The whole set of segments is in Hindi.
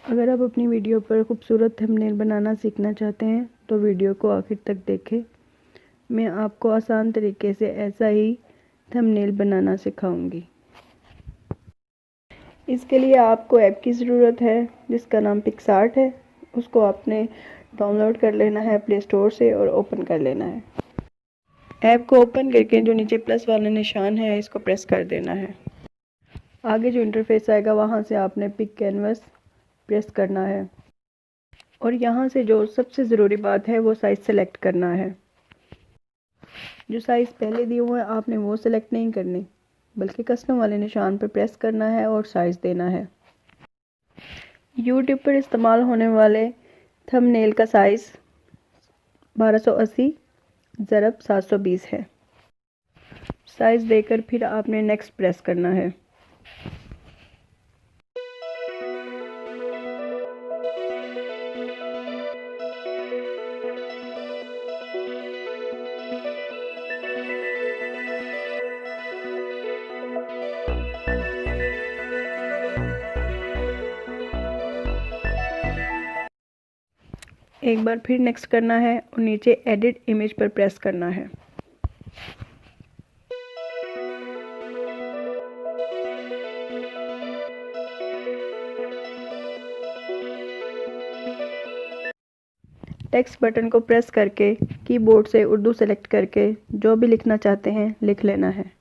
अगर आप अपनी वीडियो पर खूबसूरत थंबनेल बनाना सीखना चाहते हैं तो वीडियो को आखिर तक देखें। मैं आपको आसान तरीके से ऐसा ही थंबनेल बनाना सिखाऊंगी। इसके लिए आपको ऐप की ज़रूरत है जिसका नाम पिक्सआर्ट है। उसको आपने डाउनलोड कर लेना है प्ले स्टोर से और ओपन कर लेना है। ऐप को ओपन करके जो नीचे प्लस वाला निशान है इसको प्रेस कर देना है। आगे जो इंटरफेस आएगा वहाँ से आपने पिक कैनवस प्रेस करना है और यहाँ से जो सबसे ज़रूरी बात है वो साइज़ सेलेक्ट करना है। जो साइज़ पहले दिए हुए हैं आपने वो सेलेक्ट नहीं करनी, बल्कि कस्टम वाले निशान पर प्रेस करना है और साइज़ देना है। यूट्यूब पर इस्तेमाल होने वाले थंबनेल का साइज़ 1280 ज़रब 720 है। साइज़ देकर फिर आपने नेक्स्ट प्रेस करना है। एक बार फिर नेक्स्ट करना है और नीचे एडिट इमेज पर प्रेस करना है। टेक्स्ट बटन को प्रेस करके कीबोर्ड से उर्दू सेलेक्ट करके जो भी लिखना चाहते हैं लिख लेना है।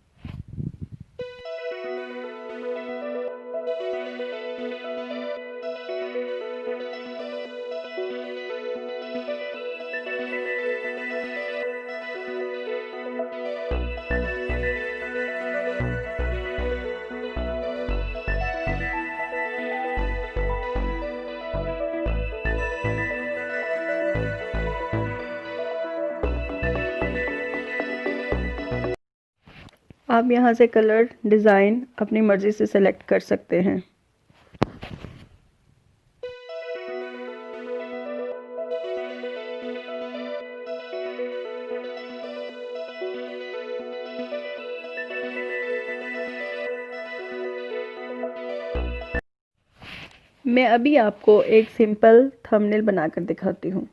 आप यहाँ से कलर डिज़ाइन अपनी मर्ज़ी से सेलेक्ट कर सकते हैं। मैं अभी आपको एक सिंपल थंबनेल बनाकर दिखाती हूँ।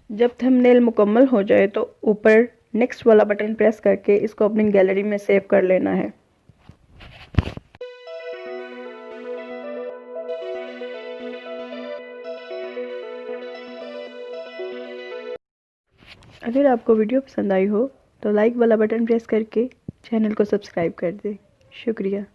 जब थंबनेल मुकम्मल हो जाए तो ऊपर नेक्स्ट वाला बटन प्रेस करके इसको अपनी गैलरी में सेव कर लेना है। अगर आपको वीडियो पसंद आई हो तो लाइक वाला बटन प्रेस करके चैनल को सब्सक्राइब कर दें। शुक्रिया।